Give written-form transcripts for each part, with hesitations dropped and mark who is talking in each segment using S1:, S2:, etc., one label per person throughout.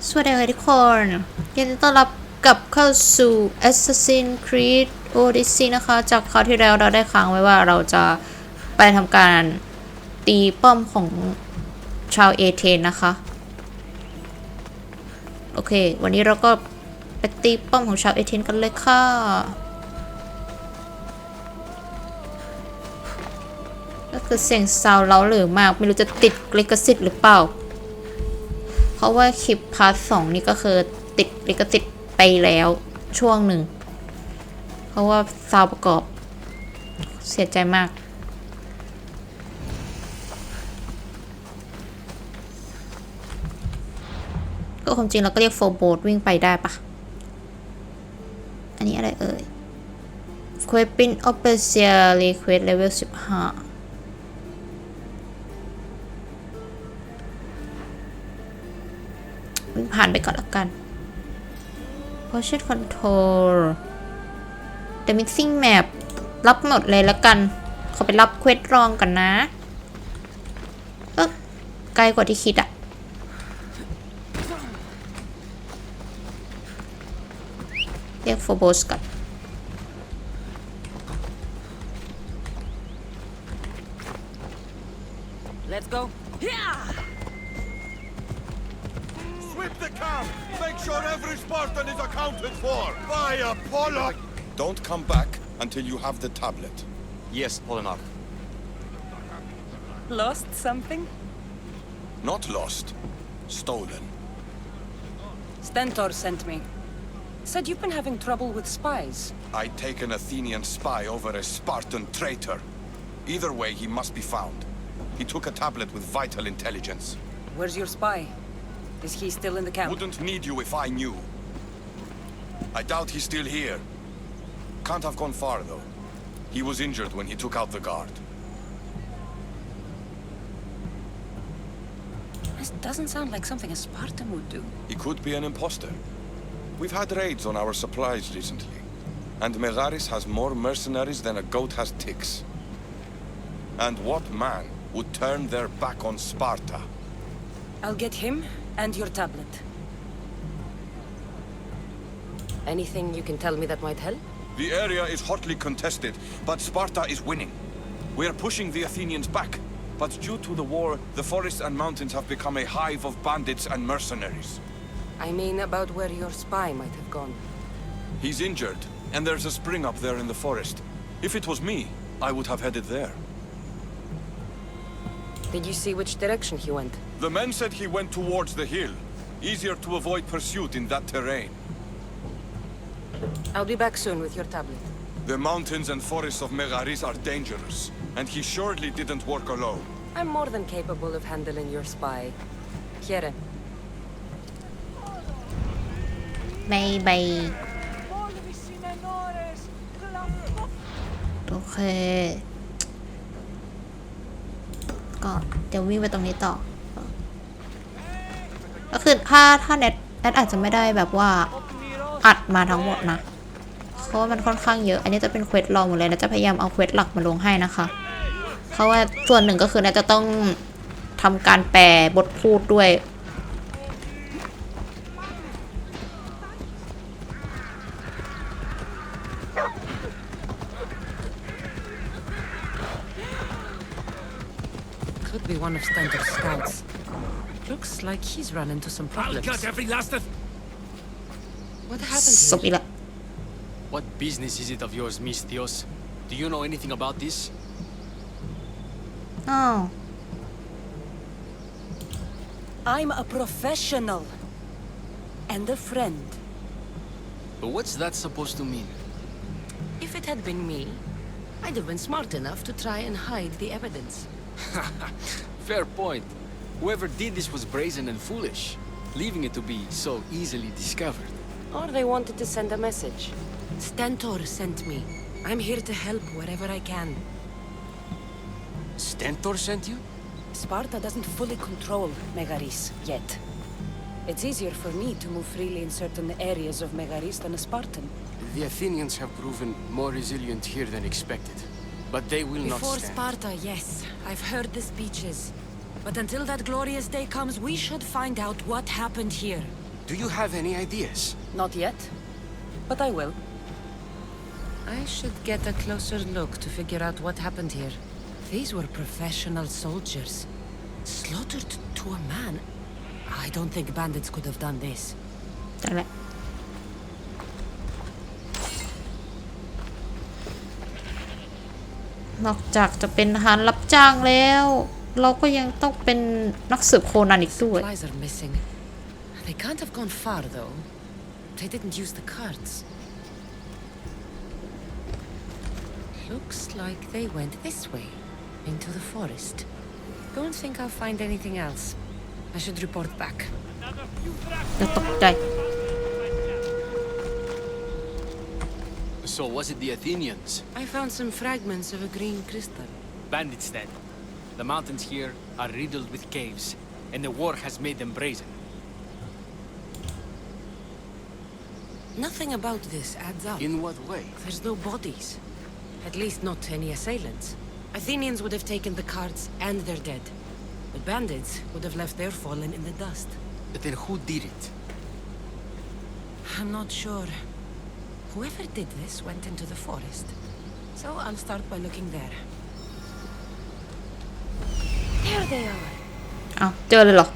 S1: สวัสดีค่ะทุกคนยินดีต้อนรับกลับเข้าสู่ Assassin's Creed Odyssey นะคะจากคราวที่แล้วเราได้ค้างไว้ว่าเราจะไปทำการตีป้อมของชาวเอเธนนะคะโอเควันนี้เราก็ไปตีป้อมของชาวเอเธนกันเลยค่ะก็คือเสียงซาวเล้าหรือมากไม่รู้จะติดลิขสิทธิ์หรือเปล่าเพราะว่าคลิปพาร์ท 2นี่ก็คือติดลิขสิทธิ์ไปแล้วช่วงหนึ่งเพราะว่าซาวประกอบเสียใจมากก็ความจริงเราก็เรียกโฟร์โบทวิ่งไปได้ปะอันนี้อะไรเอ่ย Equipping Official Request Level 15ผ่านไปก่อนแล้วกัน Portion Control The Mixing Map รับหมดเลยแล้วกันขอไปรับเควสรองกันนะไกลกว่าที่คิดอะเรียกโฟโบสก่อน
S2: Let's go.
S3: Sweep the camp! Make sure every Spartan is accounted for! By Apollo! Don't come back until you have the tablet.
S4: Yes, Polinar.
S2: Lost something?
S3: Not lost. Stolen.
S2: Stentor sent me. Said you've been having trouble with spies.
S3: I'd take an Athenian spy over a Spartan traitor. Either way, he must be found. He took a tablet with vital intelligence.
S2: Where's your spy? Is he still in the camp?
S3: Wouldn't need you if I knew. I doubt he's still here. Can't have gone far, though. He was injured when he took out the guard.
S2: This doesn't sound like something a Spartan would do.
S3: He could be an imposter. We've had raids on our supplies recently. And Megaris has more mercenaries than a goat has ticks. And what man would turn their back on Sparta?
S2: I'll get him and your tablet. Anything you can tell me that might help?
S3: The area is hotly contested, but Sparta is winning. We're pushing the Athenians back, but due to the war, the forests and mountains have become a hive of bandits and mercenaries.
S2: I mean about where your spy might have gone.
S3: He's injured, and there's a spring up there in the forest. If it was me, I would have headed there.
S2: Did you see which direction he went?
S3: The men said he went towards the hill. Easier to avoid pursuit in that terrain.
S2: I'll be back soon with your tablet.
S3: The mountains and forests of Megaris are dangerous, and he surely didn't work alone.
S2: I'm more than capable of handling your spy. Here.
S1: บายบายโอเคก็เดี๋ยววิ่งไปตรงนี้ต่อก็คือถ้าเน็ตอาจจะไม่ได้แบบว่าอัดมาทั้งหมดนะเพราะว่ามันค่อนข้างเยอะอันนี้จะเป็นเควสรองหมดเลยนะจะพยายามเอาเควสหลักมาลงให้นะคะเพราะว่าส่วนหนึ่งก็คือน่าจะต้องทำการแปลบทพูดด้วย
S2: Could be one of Stentor's scouts. Looks like he's run into some problems.
S4: I'll cut every last of...
S2: What happened
S1: ศพ
S2: here?
S1: อีกละ
S4: What business is it of yours, Mistios? Do you know anything about this?
S1: อ้าว
S2: I'm a professional. And a friend.
S4: But what's that supposed to mean?
S2: If it had been me, I'd have been smart enough to try and hide the evidence.
S4: Fair point. Whoever did this was brazen and foolish, leaving it to be so easily discovered.
S2: Or they wanted to send a message. Stentor sent me. I'm here to help wherever I can.
S4: Stentor sent you?
S2: Sparta doesn't fully control Megaris yet. It's easier for me to move freely in certain areas of Megaris than a Spartan.
S4: The Athenians have proven more resilient here than expected. But they will not
S2: Before
S4: stand.
S2: Sparta, yes. I've heard the speeches. But until that glorious day comes, we should find out what happened here.
S4: Do you have any ideas?
S2: Not yet, but I will. I should get a closer look to figure out what happened here. These were professional soldiers. Slaughtered to a man. I don't think bandits could have done this.
S1: นั่นแหละนอกจากจะเป็นทหารรับจ้างแล้ว เราก็ยังต้องเป็นนักสืบโคนันอีกด้วย
S2: Supplies are missing. They can't have gone far, though. They didn't use the carts. Looks like they went this way, into the forest. Don't think I'll find anything else. I should report back.
S1: จะตกใจ
S4: So was it the Athenians?
S2: I found some fragments of a green crystal.
S4: Bandits then. The mountains here are riddled with caves, and the war has made them brazen.
S2: Nothing about this adds up.
S4: In what way?
S2: There's no bodies. At least not any assailants. Athenians would have taken the carts and their dead. But bandits would have left their fallen in the dust.
S4: But then who did it?
S2: I'm not sure. Whoever did this went into the forest. So I'll start by looking there. There they are.
S1: อ้าวเจอเลยเหรอ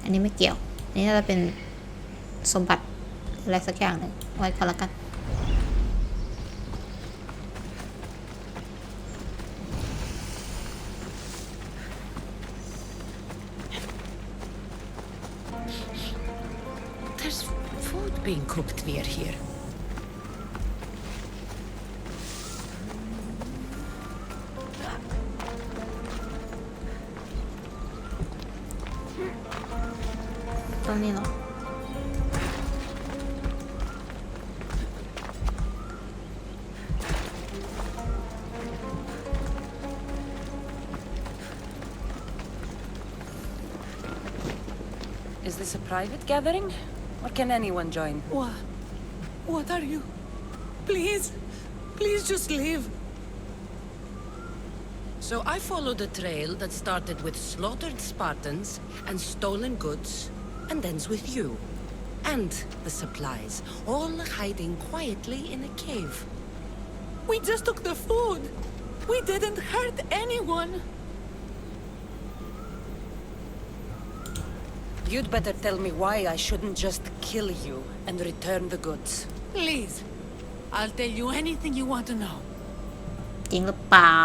S1: อันนี้ไม่เกี่ยว อันนี้น่าจะเป็นสมบัติอะไรสักอย่างหนึ่งไว้ก่อนละกัน
S2: There's food being cooked near here.
S1: ตรงนี้เหรอ
S2: Is this a private gathering? Or can anyone join?
S5: What are you? Please just leave.
S2: So I followed a trail that started with slaughtered Spartans and stolen goods, and ends with you. And the supplies, all hiding quietly in a cave.
S5: We just took the food. We didn't hurt anyone.
S2: You'd better tell me why I shouldn't just kill you and return the goods.
S5: Please, I'll tell you anything you want to know.
S1: จริงหรือเปล่า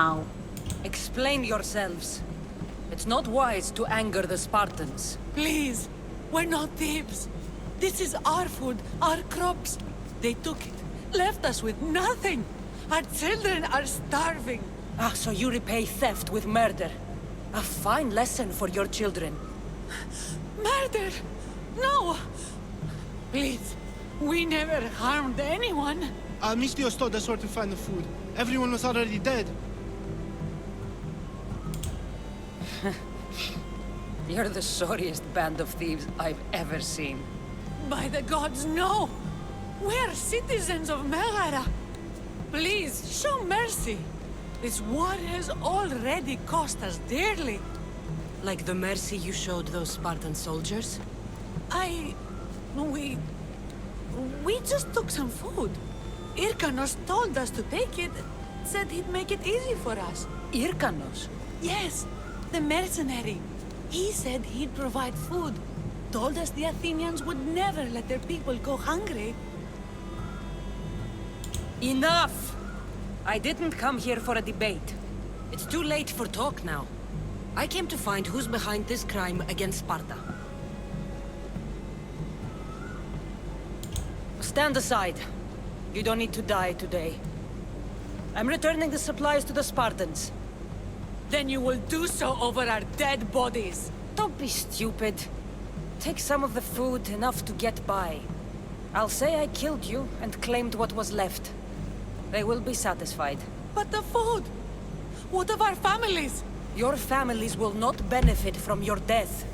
S2: Explain yourselves. It's not wise to anger the Spartans.
S5: Please, we're not thieves. This is our food, our crops. They took it, left us with nothing. Our children are starving.
S2: Ah, so you repay theft with murder. A fine lesson for your children.
S5: Murder! No! Please, we never harmed anyone.
S6: Mistios told us where to find the food. Everyone was already dead.
S2: You're the sorriest band of thieves I've ever seen.
S5: By the gods, no! We're citizens of Megara. Please, show mercy. This war has already cost us dearly.
S2: Like the mercy you showed those Spartan soldiers?
S5: We just took some food. Irkanos told us to take it, said he'd make it easy for us.
S2: Irkanos?
S5: Yes, the mercenary. He said he'd provide food. Told us the Athenians would never let their people go hungry.
S2: Enough! I didn't come here for a debate. It's too late for talk now. I came to find who's behind this crime against Sparta. Stand aside. You don't need to die today. I'm returning the supplies to the Spartans.
S5: Then you will do so over our dead bodies.
S2: Don't be stupid. Take some of the food, enough to get by. I'll say I killed you and claimed what was left. They will be satisfied.
S5: But the food? What of our families?
S2: Your families will not benefit from your death.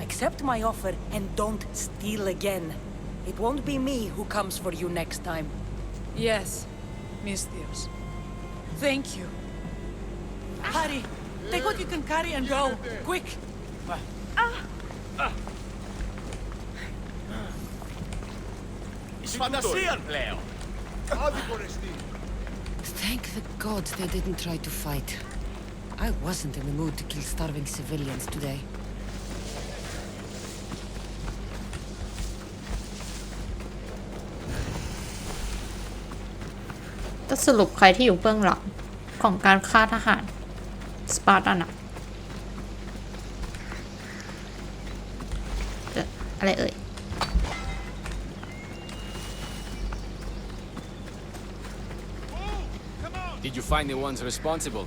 S2: Accept my offer and don't steal again. It won't be me who comes for you next time.
S5: Yes, Mistios. Thank you. Hurry, take what you can carry and go. Quick.
S2: Thank the gods they didn't try to fight. I wasn't in the mood to kill starving civilians today.
S1: จะสรุปใครที่อยู่เบื้องหลังของการฆ่าทหารสปาร์ตันอะอะไรเอ่ย
S4: Did you find the ones responsible?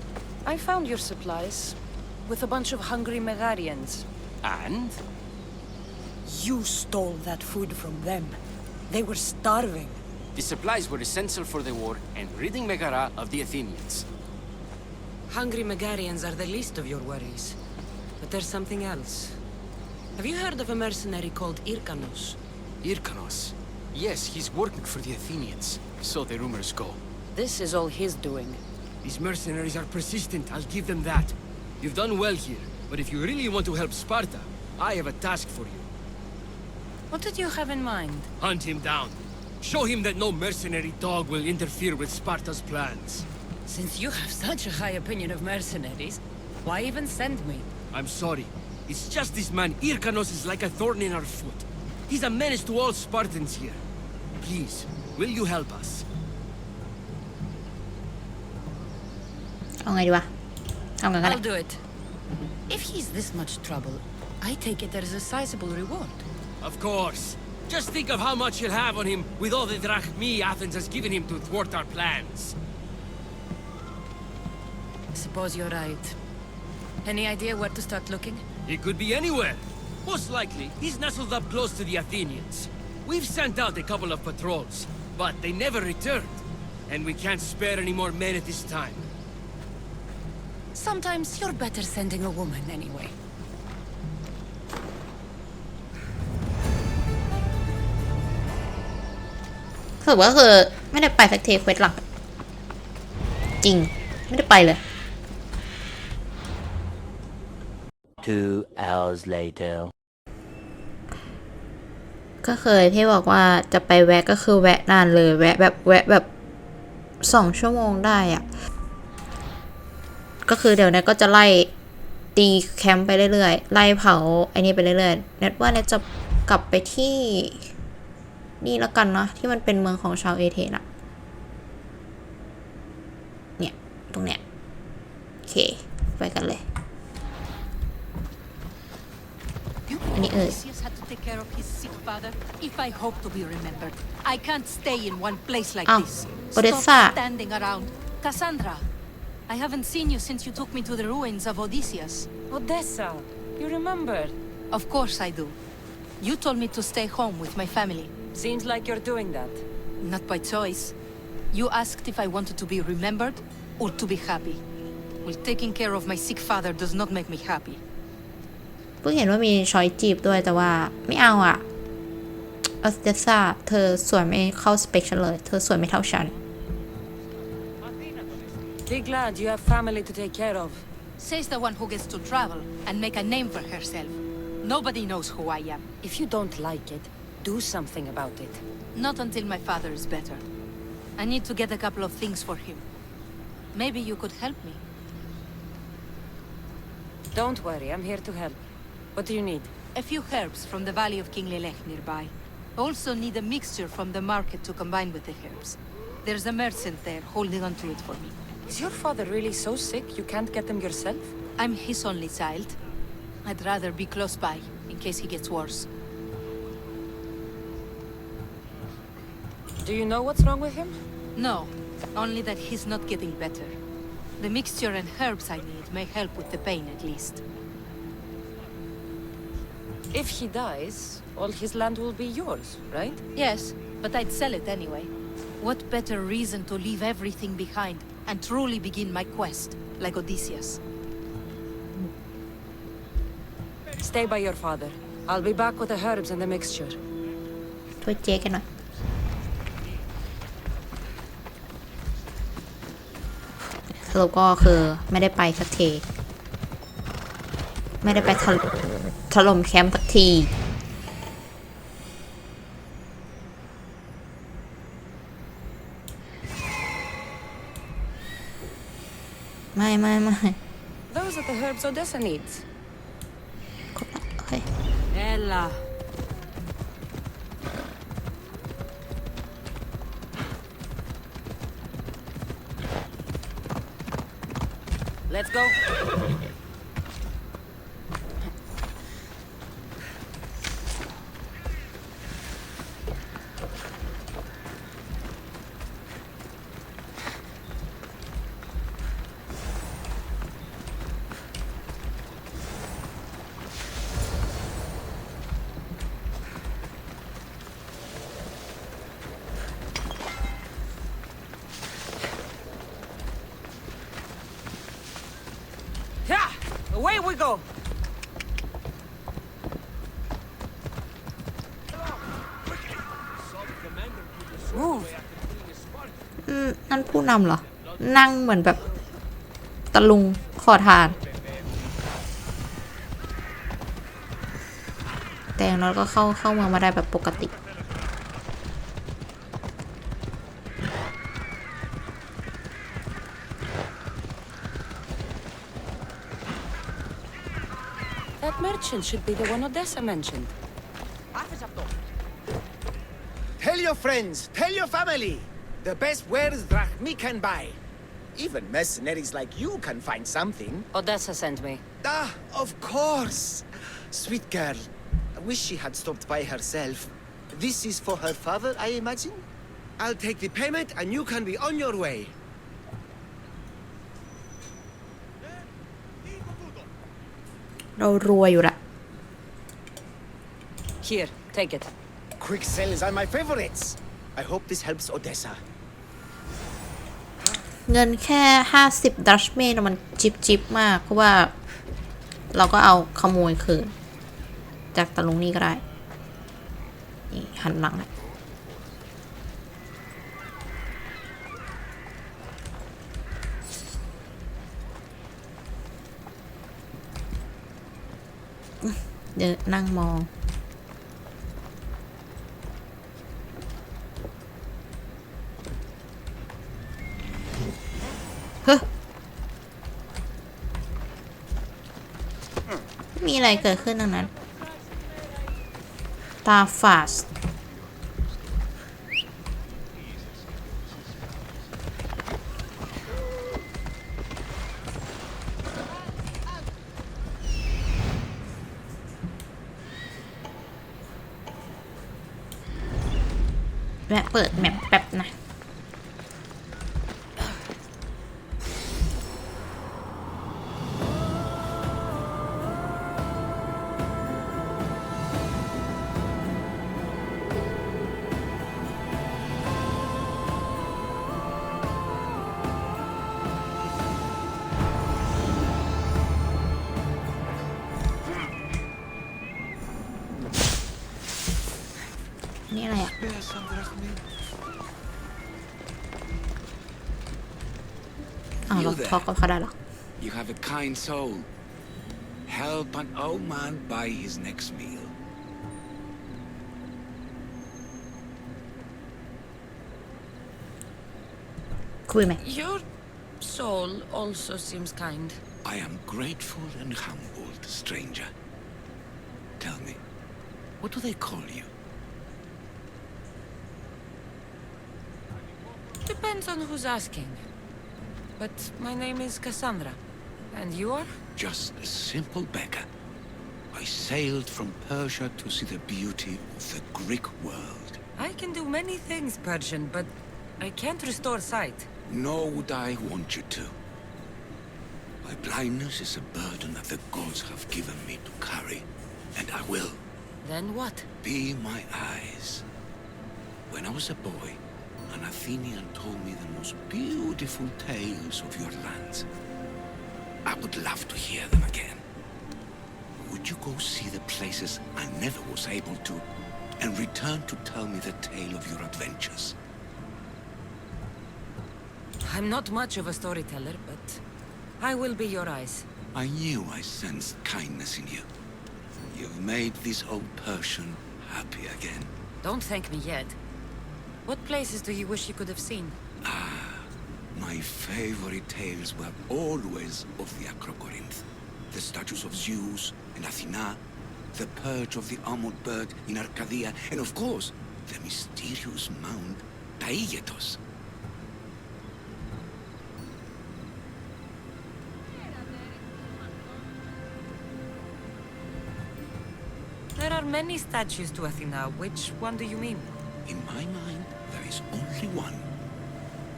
S2: I found your supplies with a bunch of hungry Megarians.
S4: And?
S2: You stole that food from them. They were starving.
S4: The supplies were essential for the war and ridding Megara of the Athenians.
S2: Hungry Megarians are the least of your worries. But there's something else. Have you heard of a mercenary called Irkanos?
S4: Irkanos? Yes, he's working for the Athenians. So the rumors go.
S2: This is all his doing.
S7: These mercenaries are persistent, I'll give them that. You've done well here, but if you really want to help Sparta, I have a task for you.
S2: What did you have in mind?
S7: Hunt him down. Show him that no mercenary dog will interfere with Sparta's plans.
S2: Since you have such a high opinion of mercenaries, why even send me?
S7: I'm sorry. It's just this man Irkanos is like a thorn in our foot. He's a menace to all Spartans here. Please, will you help us?
S1: เอาไงดีวะทำกันกัน
S2: I'll do it. If he's this much trouble, I take it there is a sizable reward.
S7: Of course. Just think of how much he'll have on him with all the drachmi Athens has given him to thwart our plans.
S2: Suppose you're right. Any idea where to start looking?
S7: It could be anywhere. Most likely, he's nestled up close to the Athenians. We've sent out a couple of patrols, but they never returned. And we can't spare any more men at this time.
S2: Sometimes you're better sending a woman anyway.
S1: สรุปก็คือไม่ได้ไปสักทีเควสหลักจริงไม่ได้ไปเลย
S8: 2 hours later.
S1: ก็เคยที่บอกว่าจะไปแวะก็คือแวะนานเลยแวะแบบ2 ชั่วโมงได้อะก็คือเดี๋ยวนี้ก็จะไล่ตีแคมป์ไปเรื่อยๆไล่เผาไอ้นี่ไปเรื่อยๆเน็ตว่าเน็ตจะกลับไปที่นี่แล้วกันเนาะที่มันเป็นเมืองของชาวเอเธนอะเนี่ยตรงเนี้ยโอเคไปกันเลยอันนี้
S9: Odysseus had to take care of his sick father. If I hope to be remembered, I can't stay in one place like this.
S1: Odessa.
S9: Stop standing around. Cassandra, I haven't seen you since you took me to the ruins of Odysseus.
S2: Odessa, you remember?
S9: Of course I do. You told me to stay home with my family.
S2: Seems like you're doing that.
S9: Not by choice. You asked if I wanted to be remembered or to be happy. Well, taking care of my sick father does not make me happy.
S1: เพิ่งเห็นว่ามีช้อยจีบด้วยแต่ว่าไม่เอาอะออสเตซ่าเธอสวยไม่เข้าสเปคฉันเลยเธอสวยไม่เท่าฉัน
S2: Be glad you have family to take care of.
S9: Says the one who gets to travel and make a name for herself. Nobody knows who I am.
S2: If you don't like it, do something about it.
S9: Not until my father is better. I need to get a couple of things for him. Maybe you could help me.
S2: Don't worry, I'm here to help. What do you need?
S9: A few herbs from the valley of King Lelech nearby. Also need a mixture from the market to combine with the herbs. There's a merchant there holding on to it for me.
S2: Is your father really so sick you can't get them yourself?
S9: I'm his only child. I'd rather be close by, in case he gets worse.
S2: Do you know what's wrong with him?
S9: No, only that he's not getting better. The mixture and herbs I need may help with the pain at least.
S2: If he dies, all his land will be yours, right?
S9: Yes, but I'd sell it anyway. What better reason to leave everything behind and truly begin my quest, like Odysseus?
S2: Stay by your father. I'll be back with the herbs and the mixture.
S1: ช่วยเจ๊กันหน่อยสรุปก็คือไม่ได้ไปสักทีไม่ได้ไปถล่มแคมป์สักทีไม่
S2: Those are the herbs Odessa needs.
S1: ครบแล้วโอเค
S9: Ella.
S2: Let's go. Yeah, away we go. Move.
S1: นั่นผู้นำเหรอ นั่งเหมือนแบบตะลุงขอทาน แต่อย่างน้อยก็เข้าเมืองมาได้แบบปกติ
S2: That merchant should be the one Odessa mentioned.
S10: Tell your friends, tell your family. The best wares drachmi can buy. Even mercenaries like you can find something.
S2: Odessa sent me.
S10: Ah, of course. Sweet girl. I wish she had stopped by herself. This is for her father, I imagine? I'll take the payment and you can be on your way.
S1: เรารวยอยู่ละ
S2: Here, take it.
S10: Quick sales are my favorites. I hope this helps Odessa.
S1: เงินแค่50 ดัชเมนมันจิบมาก เพราะว่าเราก็เอาขโมยคืนจากตะลุงนี่ก็ได้ นี่หันหลังเลยเดินนั่งมองเฮ้ยมีอะไรเกิดขึ้นตรงนั้น ตาฟาสแวะเปิดแมปแป๊บนะ นี่อะไรอ่ะเราทอล์กกับเขาได้หรอ
S11: You have a kind soul. Help an old man buy his next meal.
S1: คุยไหม
S2: Your soul also seems kind.
S11: I am grateful and humbled, stranger. Tell me, what do they call you?
S2: Depends on who's asking. But my name is Cassandra. And you are?
S11: Just a simple beggar. I sailed from Persia to see the beauty of the Greek world.
S2: I can do many things, Persian, but I can't restore sight.
S11: Nor would I want you to. My blindness is a burden that the gods have given me to carry, and I will.
S2: Then what?
S11: Be my eyes. When I was a boy, an Athenian told me the most beautiful tales of your lands. I would love to hear them again. Would you go see the places I never was able to? and return to tell me the tale of your adventures.
S2: I'm not much of a storyteller, but I will be your eyes.
S11: I knew I sensed kindness in you. You've made this old Persian happy again.
S2: Don't thank me yet. What places do you wish you could have seen?
S11: My favorite tales were always of the Acrocorinth. The statues of Zeus in Athena, the perch of the armored bird in Arcadia, and of course, the mysterious mound Taigetos.
S2: There are many statues to Athena. Which one do you mean?
S11: In my mind, there is only one.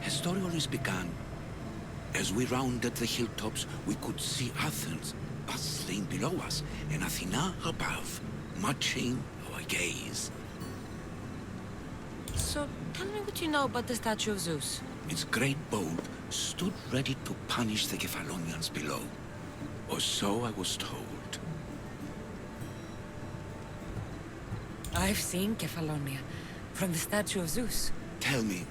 S11: Her story always began. As we rounded the hilltops, we could see Athens bustling below us and Athena above, matching our gaze.
S2: So, tell me what you know about the statue of Zeus.
S11: Its great bulb stood ready to punish the Kephalonians below. Or so I was told.
S2: I've seen Kephallonia from the statue of Zeus.
S11: Tell me,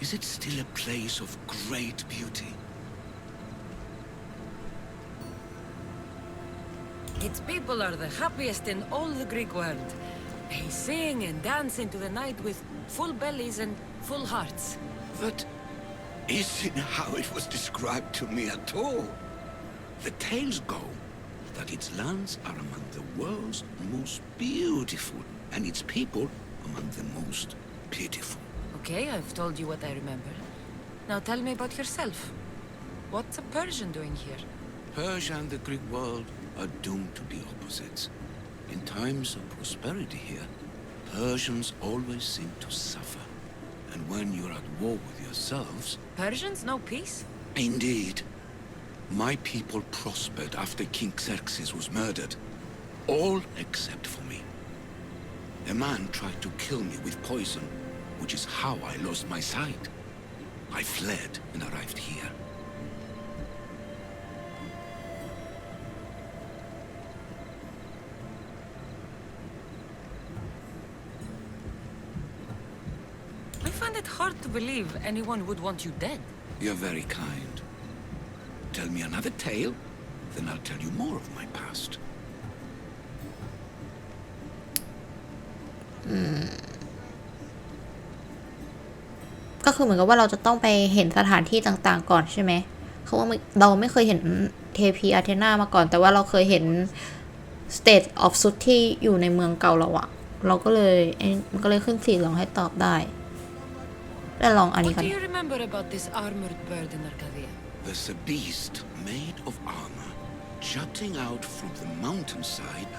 S11: is it still a place of great beauty?
S2: Its people are the happiest in all the Greek world. They sing and dance into the night with full bellies and full hearts.
S11: That isn't how it was described to me at all. The tales go that its lands are among the world's most beautiful and its people among the most pitiful.
S2: Okay, I've told you what I remember. Now tell me about yourself. What's a Persian doing here?
S11: Persia and the Greek world are doomed to be opposites. In times of prosperity here, Persians always seem to suffer. And when you're at war with yourselves...
S2: Persians know peace?
S11: Indeed. My people prospered after King Xerxes was murdered. All except for me. A man tried to kill me with poison, which is how I lost my sight. I fled and arrived here.
S2: I find it hard to believe anyone would want you dead.
S11: You're very kind. Tell me another tale, then I'll tell you more of my past.
S1: ก็คือเหมือนกับว่าเราจะต้องไปเห็นสถานที่ต่างๆก่อนใช่ไหมเขาว่าเราไม่เคยเห็นเทพีอาเทนามาก่อนแต่ว่าเราเคยเห็น State of Sut ที่อยู่ในเมืองเก่าเราอะเราก็เลยมันก็เลยขึ้นสีเหลืองให้ตอบได้แล้วลองอันนี้กัน
S2: What do you remember about this armored bird in Arcadia?
S11: There's a beast made of armor jutting out from the mountainside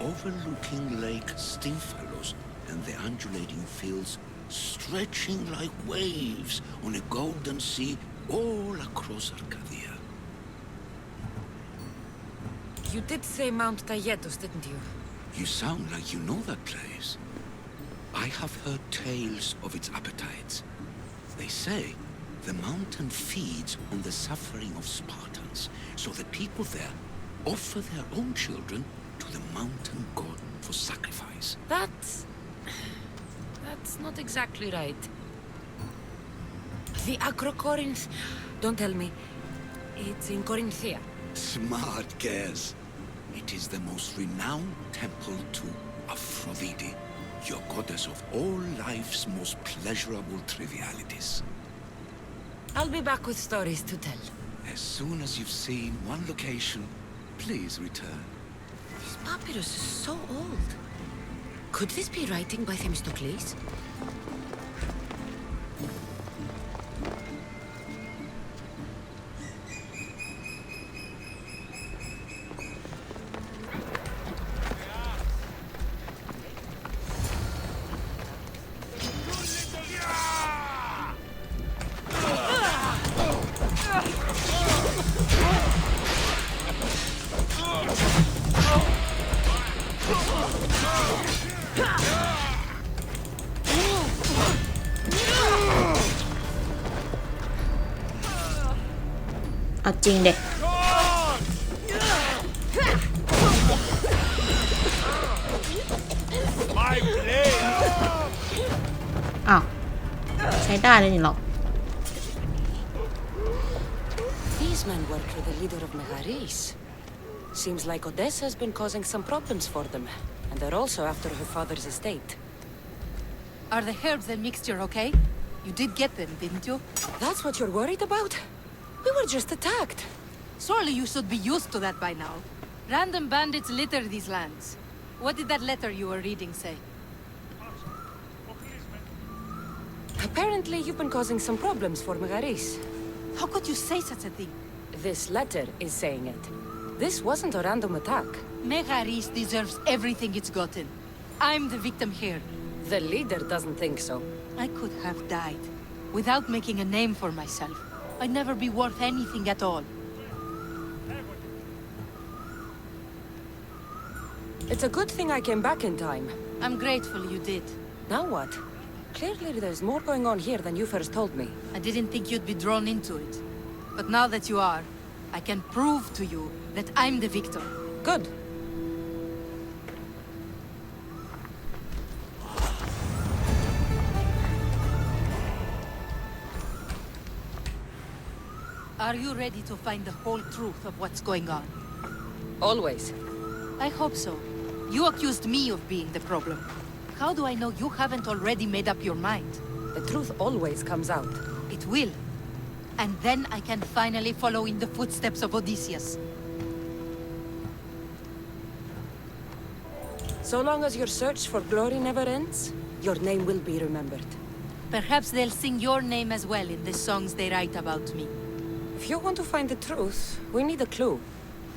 S11: overlooking Lake Stymphalos and the undulating fields stretching like waves on a golden sea all across Arcadia.
S2: You did say Mount Taygetos, didn't you?
S11: You sound like you know that place. I have heard tales of its appetites. They say the mountain feeds on the suffering of Spartans, so the people there offer their own children to the mountain god for sacrifice.
S2: That's not exactly right. The Acrocorinth... Don't tell me. It's in Corinthia.
S11: Smart guess. It is the most renowned temple to Aphrodite, your goddess of all life's most pleasurable trivialities.
S2: I'll be back with stories to tell.
S11: As soon as you've seen one location, please return.
S2: This papyrus is so old. Could this be writing by Themistocles?
S1: เอาจริงเด็ก
S7: My blade
S1: ช้ได้เลยนี่หรอก
S2: These men work for the leader of Megaris. Seems like Odessa has been causing some problems for them, and they're also after her father's estate.
S9: Are the herbs and mixture okay? You did get them, didn't you?
S2: That's what you're worried about? We were just attacked.
S9: Surely you should be used to that by now. Random bandits litter these lands. What did that letter you were reading say?
S2: Apparently, you've been causing some problems for Megaris.
S9: How could you say such a thing?
S2: This letter is saying it. This wasn't a random attack.
S9: Megaris deserves everything it's gotten. I'm the victim here.
S2: The leader doesn't think so.
S9: I could have died without making a name for myself. I'd never be worth anything at all.
S2: It's a good thing I came back in time.
S9: I'm grateful you did.
S2: Now what? Clearly there's more going on here than you first told me.
S9: I didn't think you'd be drawn into it. But now that you are, I can prove to you that I'm the victim.
S2: Good.
S9: Are you ready to find the whole truth of what's going on?
S2: Always.
S9: I hope so. You accused me of being the problem. How do I know you haven't already made up your mind?
S2: The truth always comes out.
S9: It will. And then I can finally follow in the footsteps of Odysseus.
S2: So long as your search for glory never ends, your name will be remembered.
S9: Perhaps they'll sing your name as well in the songs they write about me.
S2: If you want to find the truth, we need a clue.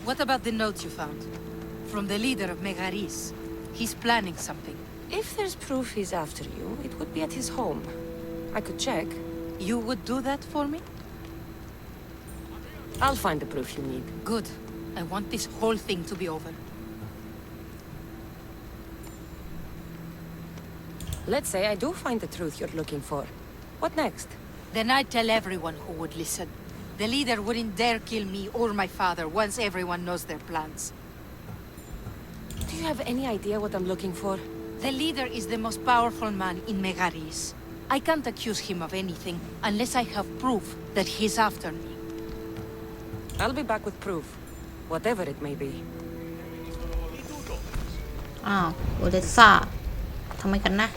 S9: What about the note you found? From the leader of Megaris. He's planning something.
S2: If there's proof he's after you, it would be at his home. I could check.
S9: You would do that for me?
S2: I'll find the proof you need.
S9: Good. I want this whole thing to be over.
S2: Let's say I do find the truth you're looking for. What next?
S9: Then I'd tell everyone who would listen. The leader wouldn't dare kill me or my father once everyone knows their plans.
S2: Do you have any idea what I'm looking for?
S9: The leader is the most powerful man in Megaris. I can't accuse him of anything unless I have proof that he's after me.
S2: I'll be back with proof, whatever it may be.
S1: อ้าวโอเดซ่าทำไมกันนะ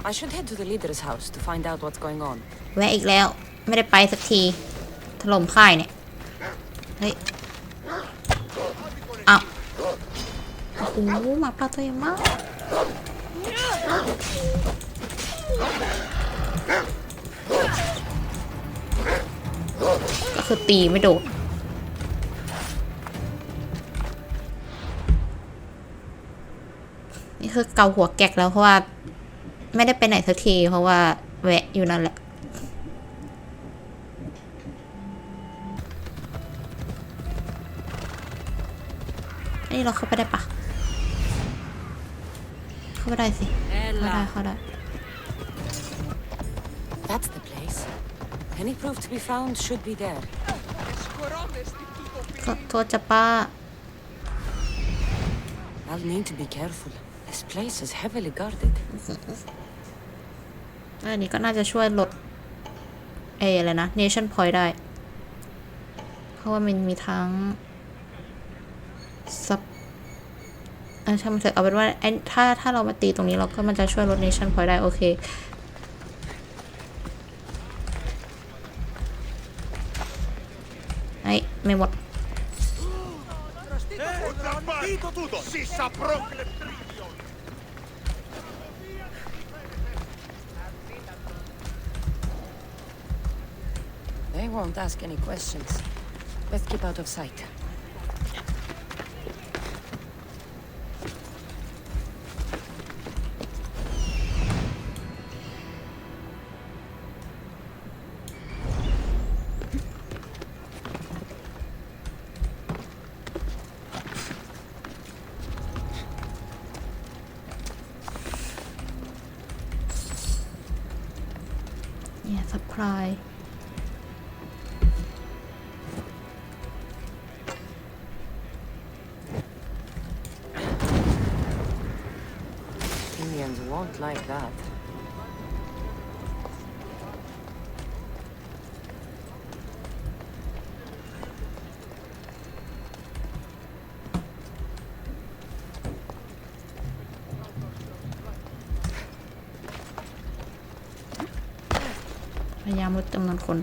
S2: I should head to the leader's house to find out what's going on.
S1: แวะอีกแล้วไม่ได้ไปสักทีถล่มค่ายเนี่ยเฮ้ยอ้าวโอ้โหหมาป่าตัวใหญ่มากก็คือตีไม่โดดนี่คือเกาหัวแกกแล้วเพราะว่าไม่ได้ไปไหนสักทีเพราะว่าแวะอยู่นั่นแหละนี่เราเข้าไปได้ปะเข้าไปได้สิเข้าได้
S2: That's the place. Any proof to be found should be there.
S1: ขอโทษจ้ะป้า
S2: I'll need to be careful. This place is heavily guarded.
S1: อันนี้ก็น่าจะช่วยลดอะไรนะ Nation Point ได้เพราะว่ามันมีทั้งซับใช่ไหมเถอะเอาเป็นว่าถ้าเรามาตีตรงนี้เราก็มันจะช่วยลด Nation Point ได้โอเคไอ้ไม่หมด
S2: They won't ask any questions. Let's keep out of sight.
S1: Yeah, supply.
S2: Indians won't like that.
S1: พยายามลดจำนวนคน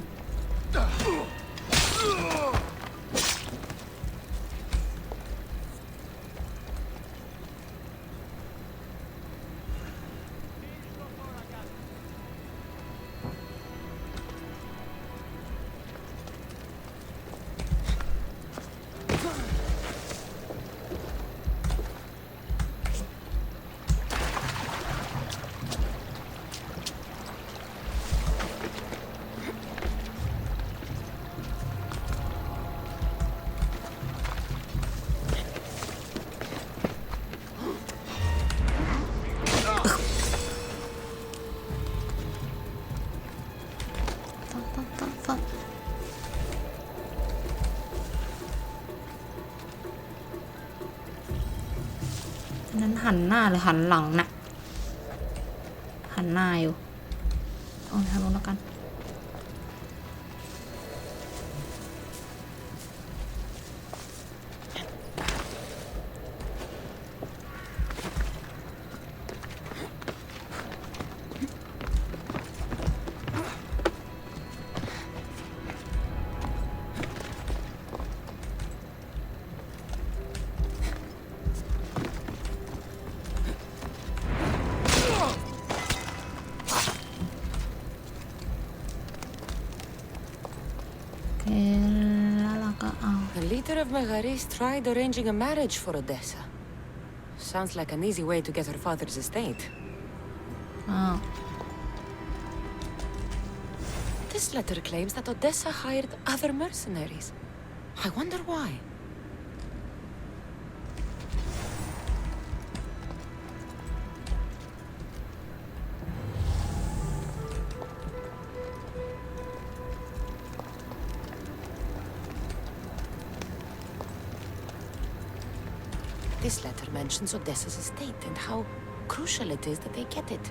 S1: นั้นหันหน้าหรือหันหลังนะหันหน้าอยู่เอาทางลงแล้วกัน
S2: The leader of Megaris tried arranging a marriage for Odessa. Sounds like an easy way to get her father's estate. This letter claims that Odessa hired other mercenaries. I wonder why. This letter mentions Odessa's estate and how crucial it is that they get it.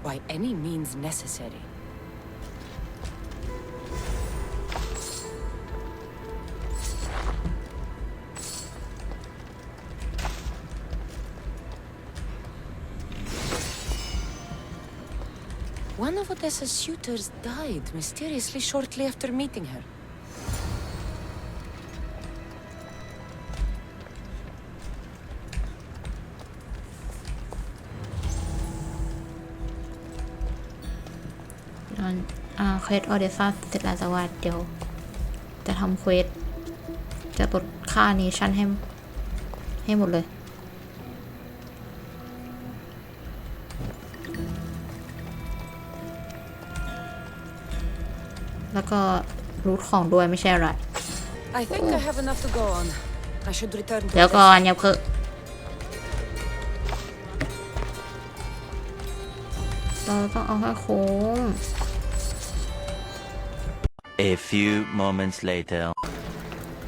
S2: By any means necessary. One of Odessa's suitors died mysteriously shortly after meeting her.
S1: เควสออเดซ่าเสร็จแล้วแต่ว่าเดี๋ยวจะทำเควสจะลดค่านี้ชั้นให้หมดเลยแล้วก็รูทของด้วยไม่ใช่อะไร
S2: I think I have enough to go on. I should return to
S1: เดี๋ยวก่อนอย่าเพิ่งเราต้องเอาให้คุ้ม
S8: A few moments later.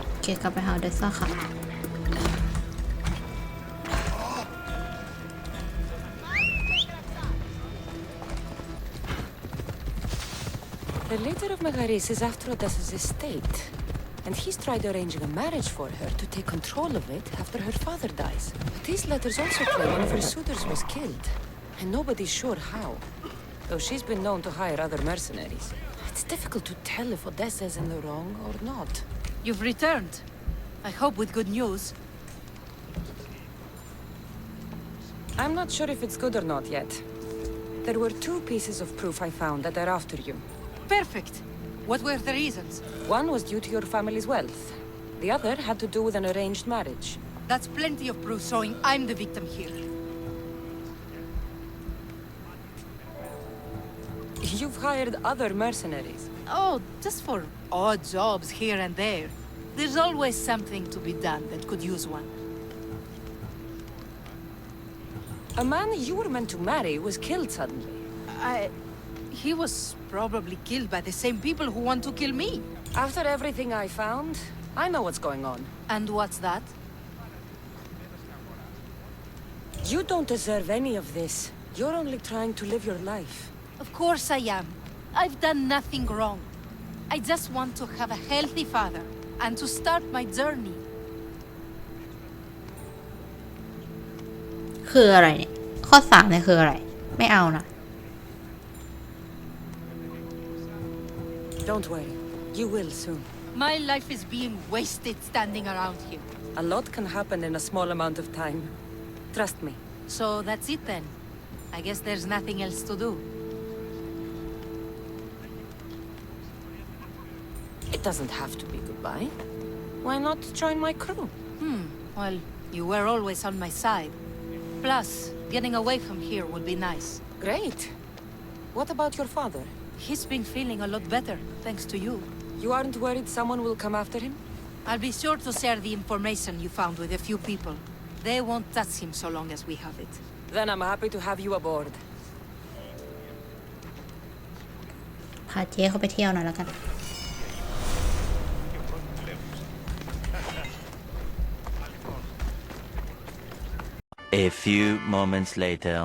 S1: โอเคกลับไปหาเดซ่าค่ะ
S2: The leader of Megaris is after Odessa's estate, and he's tried arranging a marriage for her to take control of it after her father dies. But these letters also claim one of her suitors was killed, and nobody's sure how, though she's been known to hire other mercenaries. It's difficult to tell if Odessa is in the wrong or not.
S9: You've returned. I hope with good news.
S2: I'm not sure if it's good or not yet. There were two pieces of proof I found that are after you.
S9: Perfect. What were the reasons?
S2: One was due to your family's wealth. The other had to do with an arranged marriage.
S9: That's plenty of proof showing I'm the victim here.
S2: You've hired other mercenaries.
S9: Oh, just for odd jobs here and there. There's always something to be done that could use one.
S2: A man you were meant to marry was killed suddenly.
S9: He was probably killed by the same people who want to kill me.
S2: After everything I found, I know what's going on.
S9: And what's that?
S2: You don't deserve any of this. You're only trying to live your life.
S9: Of course I am. I've done nothing wrong. I just want to have a healthy father and to start my journey.
S1: คืออะไรเนี่ยข้อ3เนี่ยคืออะไรไม่เอานะ
S2: Don't worry. You will soon.
S9: My life is being wasted standing around here.
S2: A lot can happen in a small amount of time. Trust me.
S9: So that's it then. I guess there's nothing else to do.
S2: It doesn't have to be goodbye. Why not join my crew?
S9: Well, you were always on my side. Plus, getting away from here would be nice.
S2: Great. What about your father?
S9: He's been feeling a lot better, thanks to you.
S2: You aren't worried someone will come after him?
S9: I'll be sure to share the information you found with a few people. They won't touch him so long as we have it.
S2: Then I'm happy to have you aboard.
S1: พาเจ๊เขาไปเที่ยวหน่อยแล้วกัน
S8: A few moments later.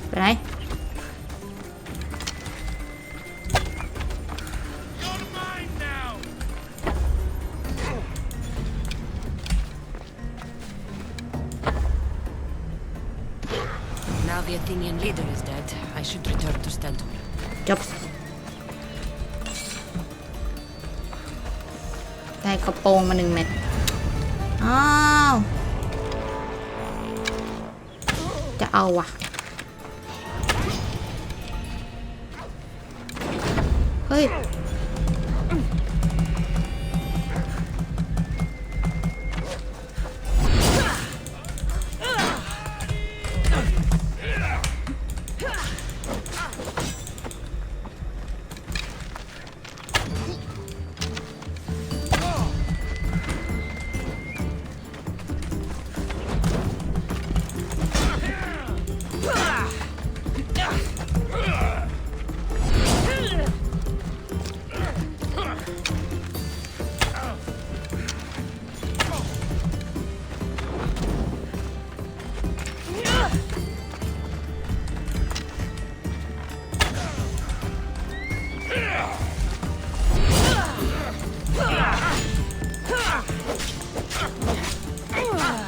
S8: ไปไหน
S2: Now the Athenian leader is dead. I should return to Stentor.
S1: จบ ได้กระโปรงมา1 เม็ด อ้าว จะเอาว่ะ เฮ้ย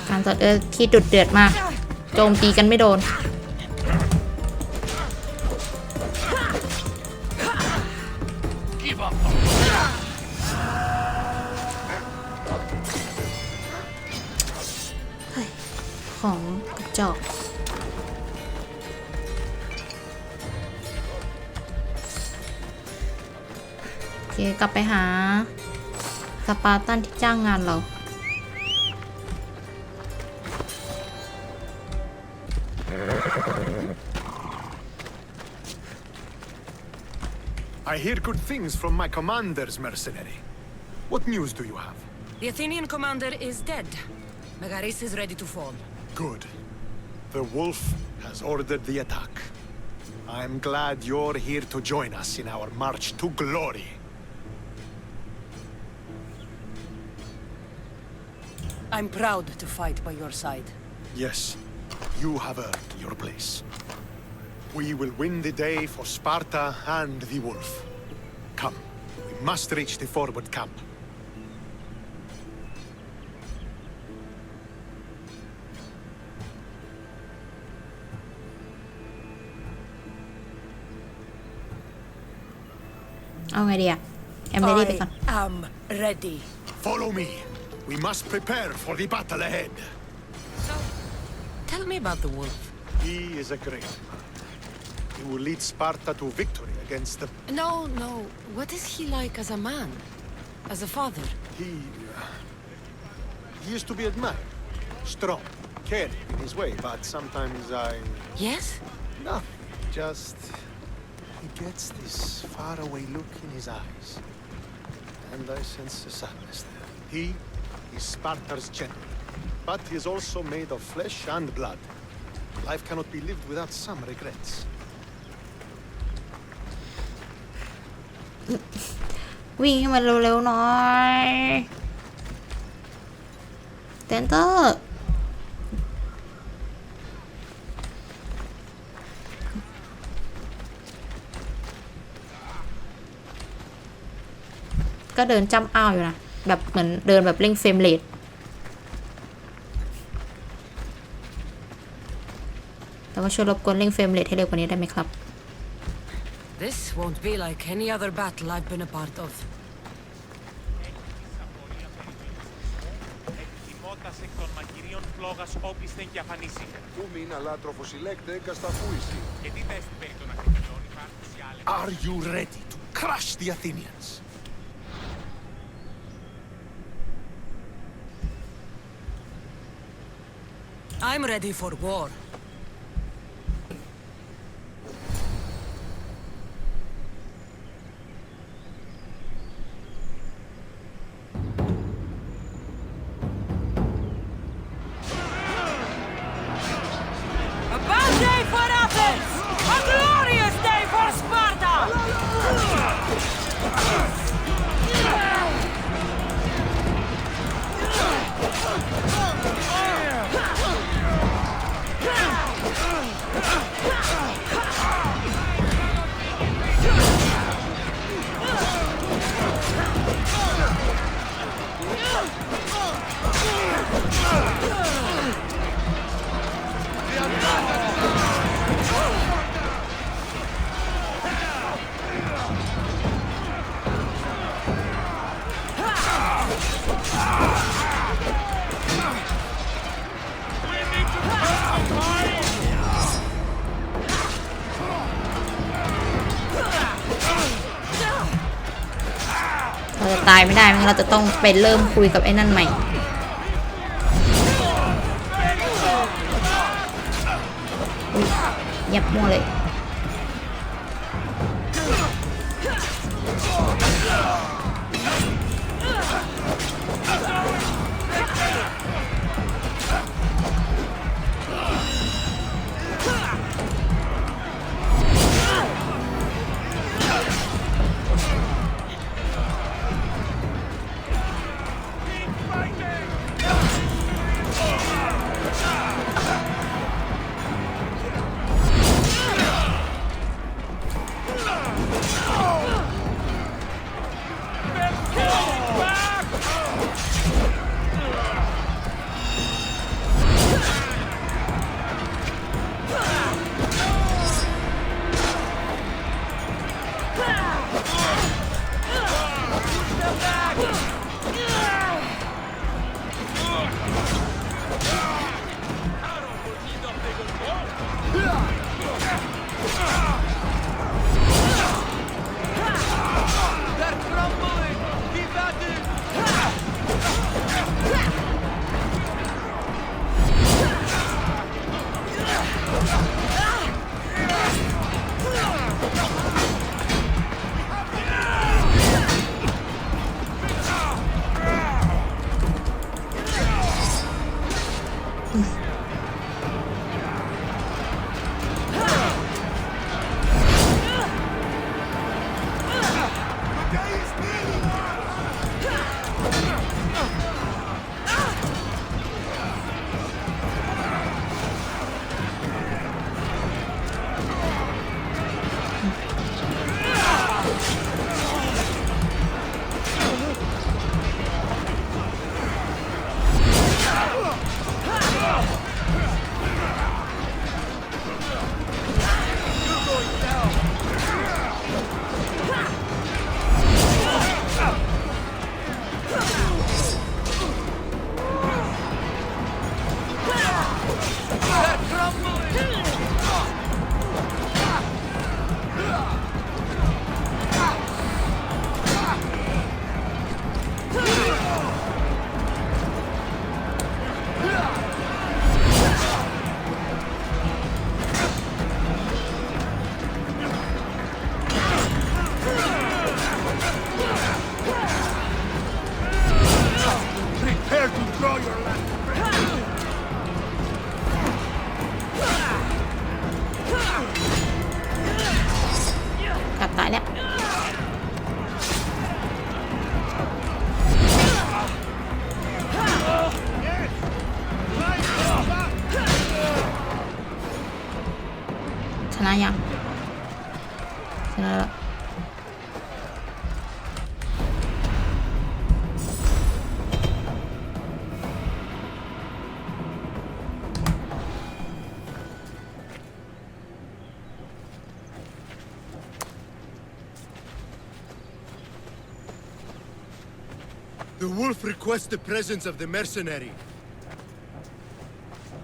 S1: การต่อที่ดุเดือดมาก โจมตีกันไม่โดน ของกระจอกโอเคกลับไปหาสปาร์ตันที่จ้างงานเรา
S6: I hear good things from my commanders, mercenary. What news do you have?
S2: The Athenian commander is dead. Megaris is ready to fall.
S6: Good. The wolf has ordered the attack. I'm glad you're here to join us in our march to glory.
S5: I'm proud to fight by your side.
S6: Yes, you have earned your place. We will win the day for Sparta and the wolf. Come, we must reach the forward camp.
S1: I'm ready ไปก่อน
S5: I am ready.
S6: Follow me. We must prepare for the battle ahead.
S5: So, tell me about the wolf.
S6: He is a great man. He will lead Sparta to victory against the...
S5: No. What is he like as a man? As a father?
S6: He is to be admired. Strong, caring in his way, but sometimes I...
S5: Yes?
S6: No, just... He gets this faraway look in his eyes. And I sense a sadness there. He is Sparta's general, but he is also made of flesh and blood. Life cannot be lived without some regrets.
S1: วิ่งให้มันเร็วๆหน่อยเตนเตอร์ก็เดินจ้ำอ้าวอยู่นะแบบเหมือนเดินแบบเร่งเฟรมเรทแต่ว่าช่วยรบกวนเร่งเฟรมเรทให้เร็วกว่านี้ได้ไหมครับ
S5: This won't be like any other battle I've been a part of.
S6: Are you ready to crush the Athenians?
S5: I'm ready for war. A bad day for Athens! A glorious day for Sparta!
S1: เราจะตายไม่ได้ไม่งั้นเราจะต้องไปเริ่มคุยกับไอ้นั่นใหม่เงียบมั่วเลย
S6: The wolf requests the presence of the mercenary.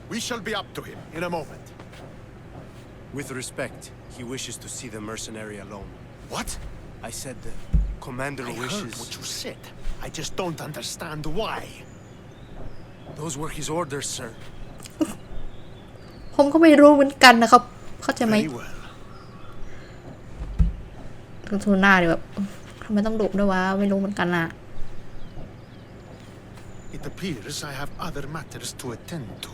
S6: We shall be up to him in a moment. With respect, he wishes to see the mercenary alone. What? I said the commander wishes... I heard what you said. I just don't understand why. Those were his orders, sir.
S1: ผมก็ไม่รู้เหมือนกันนะครับเข้าใจไหม
S6: Very well.
S1: ทูน่าเดี๋ยวแบบทำไมต้องดุด้วยวะไม่รู้เหมือนกันน่ะ
S6: It appears I have other matters to attend to.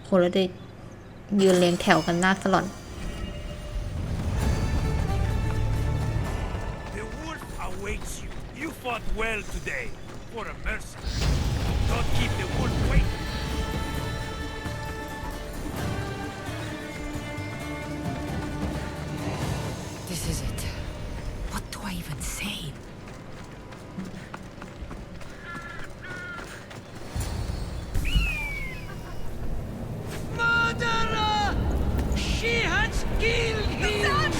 S1: คนละได้ยืนเรียงแถวกันหน้าสลอน
S7: The wolf awaits you. You fought well today. For a mercenary. Don't keep the wolf waiting.
S2: This is it. What do I even say?
S7: Murderer! She has killed him!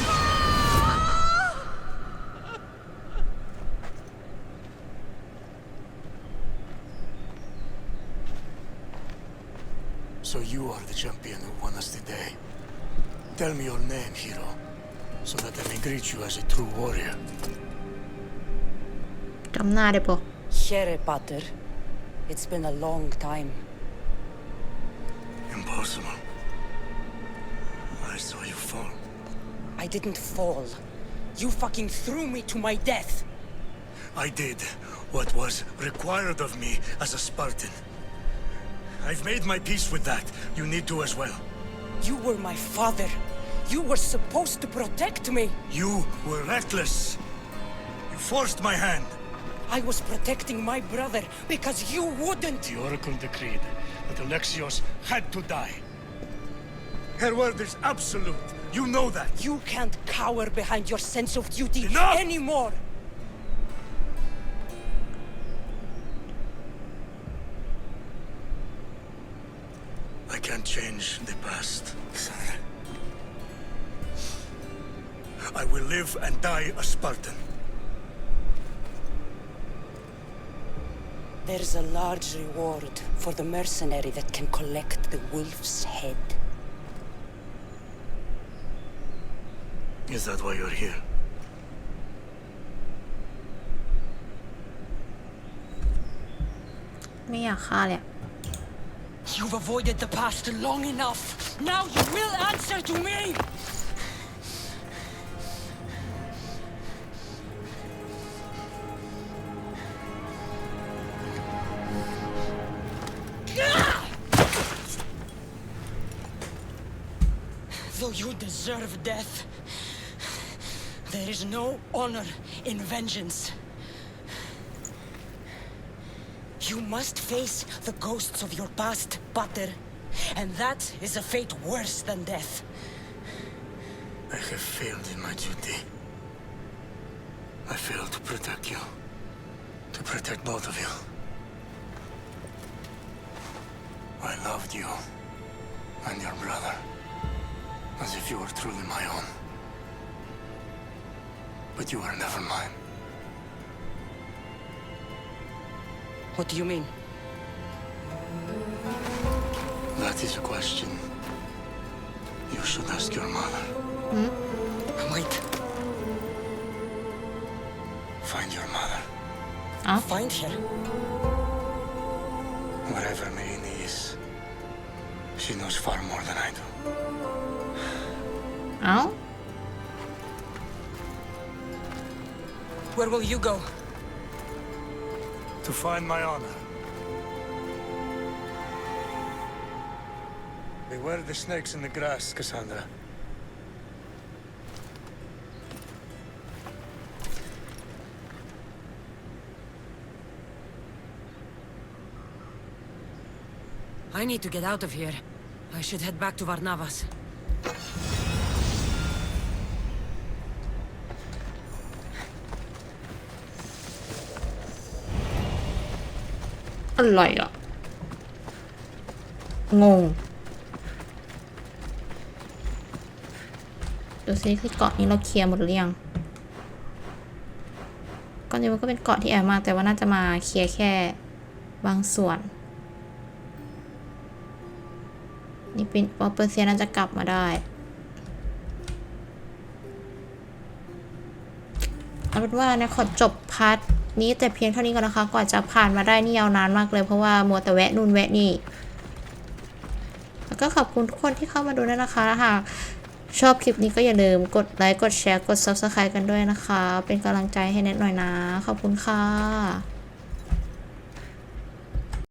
S6: So you are the champion who won us today. Tell me your name, hero, so that I may greet you as a true warrior.
S1: จำหน้าได้ปะ
S2: Here, Pater. It's been a long time.
S6: Impossible. I saw you fall.
S2: I didn't fall. You fucking threw me to my death.
S6: I did what was required of me as a Spartan. I've made my peace with that. You need to as well.
S2: You were my father. You were supposed to protect me.
S6: You were reckless. You forced my hand.
S2: I was protecting my brother because you wouldn't.
S6: The Oracle decreed that Alexios had to die. Her word is absolute. You know that.
S2: You can't cower behind your sense of duty
S6: Enough!
S2: anymore.
S6: I can't change the past. I will live and die a Spartan.
S2: There's a large reward for the mercenary that can collect the wolf's head.
S6: Is that why you're here?
S2: You've avoided the past long enough. Now you will answer to me! Though you deserve death, there is no honor in vengeance. You must face the ghosts of your past, Pater, and that is a fate worse than death.
S6: I have failed in my duty. I failed to protect you. To protect both of you. I loved you and your brother as if you were truly my own. But you were never mine.
S2: What do you mean?
S6: That is a question you should ask your mother.
S2: Wait.
S6: Find your mother.
S2: Find her?
S6: Wherever Merini is, she knows far more than I do.
S1: Oh?
S2: Where will you go?
S6: To find my honor. Beware the snakes in the grass, Cassandra.
S2: I need to get out of here. I should head back to Varnavas.
S1: Alright. งง ดูซิที่เกาะนี้เราเคลียร์หมดหรือยังก่อนนี้มันก็เป็นเกาะที่แอบมากแต่ว่าน่าจะมาเคลียร์แค่บางส่วนนี่เป็นเปอร์เซียน่าจะกลับมาได้เอาเป็นว่านะขอจบพาร์ทนี้แต่เพียงเท่านี้ก่อนนะคะกว่าจะผ่านมาได้นี่ยาวนานมากเลยเพราะว่ามัวแต่แวะนู่นแวะนี่แล้วก็ขอบคุณทุกคนที่เข้ามาดูด้วยนะคะหากชอบคลิปนี้ก็อย่าลืมกดไลค์กดแชร์กด Subscribe กันด้วยนะคะเป็นกำลังใจให้แนทหน่อยนะขอบคุณค่ะ